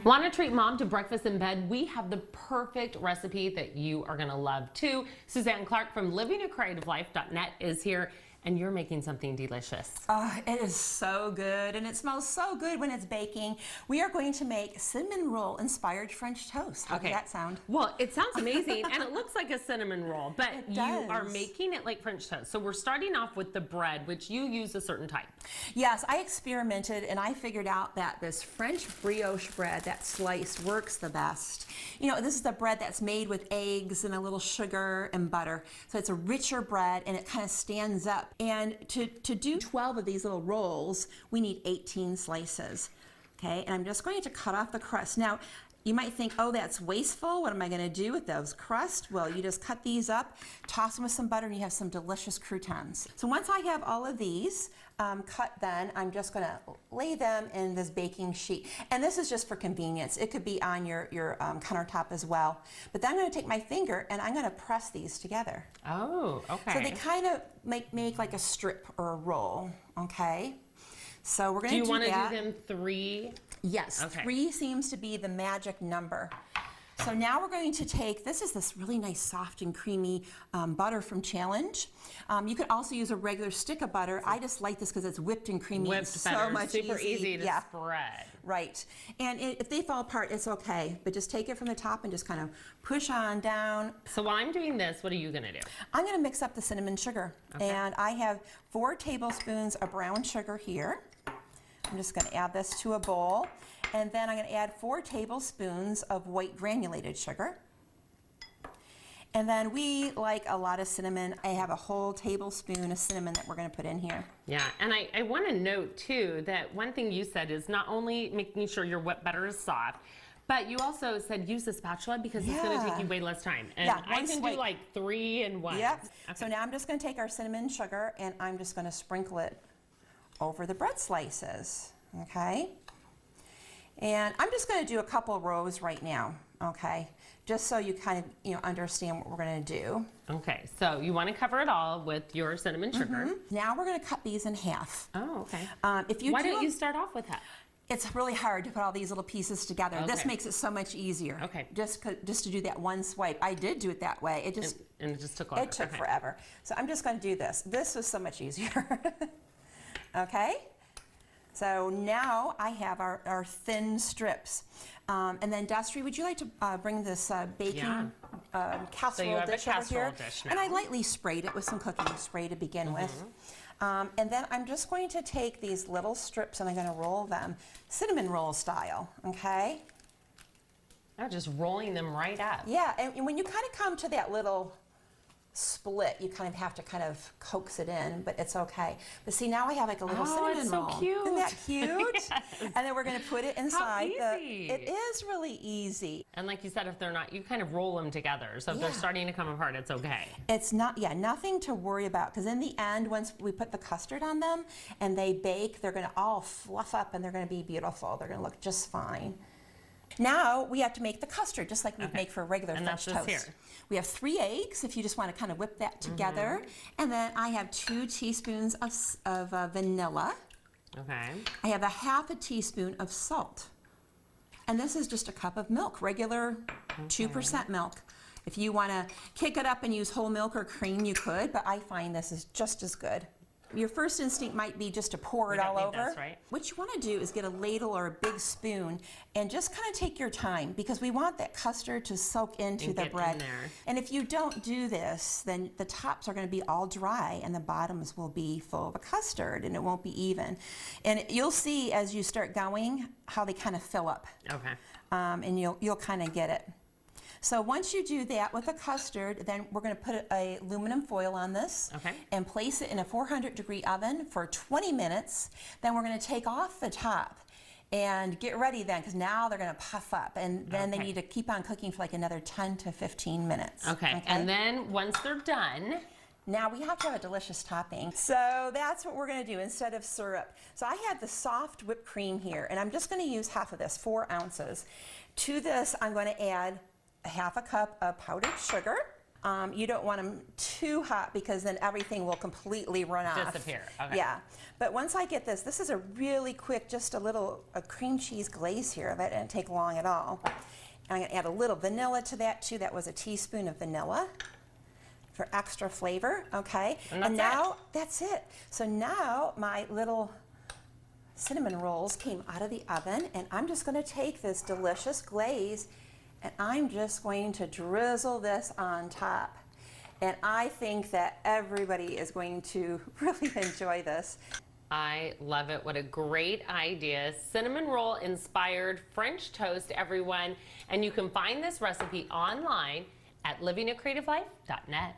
Want to treat mom to breakfast in bed? We have the perfect recipe that you are going to love too. Suzanne Clark from livingacreativelife.net is here, and you're making something delicious. It is so good, and it smells so good when it's baking. We are going to make cinnamon roll inspired French toast. How does that sound? Well, it sounds amazing, and it looks like a cinnamon roll, but you are making it like French toast. So we're starting off with the bread, which you use a certain type. Yes, I experimented, and I figured out that this French brioche bread, that slice, works the best. You know, this is the bread that's made with eggs and a little sugar and butter. So it's a richer bread, and it kind of stands up. And to do 12 of these little rolls, we need 18 slices. Okay, and I'm just going to cut off the crust. Now, you might think, oh, that's wasteful. What am I going to do with those crust? Well, you just cut these up, toss them with some butter, and you have some delicious croutons. So once I have all of these cut, then I'm just going to lay them in this baking sheet. And this is just for convenience. It could be on your countertop as well. But then I'm going to take my finger and I'm going to press these together. Oh, okay. So they kind of make like a strip or a roll, okay? So we're going to do that. Do you want to do them 3? Yes, okay. 3 seems to be the magic number. So now we're going to take, this is this really nice soft and creamy butter from Challenge. You could also use a regular stick of butter. I just like this because it's whipped and creamy. Whipped it's better, so much super easy to spread. Right, and if they fall apart, it's okay, but just take it from the top and just kind of push on down. So while I'm doing this, what are you gonna do? I'm gonna mix up the cinnamon sugar. Okay. And I have 4 tablespoons of brown sugar here. I'm just going to add this to a bowl, and then I'm going to add 4 tablespoons of white granulated sugar. And then we like a lot of cinnamon. I have a whole tablespoon of cinnamon that we're going to put in here. Yeah, and I want to note too that one thing you said is not only making sure your whipped butter is soft, but you also said use a spatula because it's going to take you way less time. And I can do like 3 in 1. Yep. Okay. So now I'm just going to take our cinnamon sugar and I'm just going to sprinkle it over the bread slices, okay? And I'm just going to do a couple rows right now, okay? Just so you kind of, understand what we're going to do. Okay, so you want to cover it all with your cinnamon sugar. Now we're going to cut these in half. Oh, okay. Why don't you start off with that? It's really hard to put all these little pieces together. Okay. This makes it so much easier. Okay. Just to do that one swipe. I did do it that way. It just and it just took longer. It took forever. So I'm just going to do this. This was so much easier. Okay, so now I have our thin strips. And then Destry, would you like to bring this baking casserole dish over here? And I lightly sprayed it with some cooking spray to begin with. And then I'm just going to take these little strips and I'm going to roll them cinnamon roll style, okay? Oh, just rolling them right up. Yeah, and when you kind of come to that little split, you kind of have to kind of coax it in, but it's okay. But see, now I have like a little cinnamon roll. Oh, it's so cute. Isn't that cute? Yes. And then we're going to put it inside. How easy. It is really easy. And like you said, if they're not, you kind of roll them together. So if they're starting to come apart, it's okay. It's not, nothing to worry about, because in the end, once we put the custard on them and they bake, they're going to all fluff up and they're going to be beautiful. They're going to look just fine. Now we have to make the custard just like we make for a regular French toast. Here. We have 3 eggs if you just want to kind of whip that together. And then I have 2 teaspoons of vanilla. Okay. I have a half a teaspoon of salt. And this is just a cup of milk, regular 2% milk. If you want to kick it up and use whole milk or cream, you could, but I find this is just as good. Your first instinct might be just to pour it all over. This, right? What you want to do is get a ladle or a big spoon and just kind of take your time, because we want that custard to soak into the bread. And if you don't do this, then the tops are going to be all dry and the bottoms will be full of custard and it won't be even. And you'll see as you start going how they kind of fill up. Okay. And you'll kind of get it. So once you do that with the custard, then we're going to put a aluminum foil on this and place it in a 400-degree oven for 20 minutes. Then we're going to take off the top and get ready then, because now they're going to puff up, and then they need to keep on cooking for like another 10 to 15 minutes. Okay. And then once they're done, now we have to have a delicious topping. So that's what we're going to do instead of syrup. So I have the soft whipped cream here, and I'm just going to use half of this, 4 ounces. To this, I'm going to add a half a cup of powdered sugar. You don't want them too hot because then everything will completely run off. Disappear. Okay. Yeah. But once I get this is a really quick, just a cream cheese glaze here. That didn't take long at all. I'm going to add a little vanilla to that too. That was a teaspoon of vanilla for extra flavor. Okay. And now that's it. So now my little cinnamon rolls came out of the oven, and I'm just going to take this delicious glaze and I'm just going to drizzle this on top. And I think that everybody is going to really enjoy this. I love it. What a great idea. Cinnamon roll inspired French toast, everyone. And you can find this recipe online at livingacreativelife.net.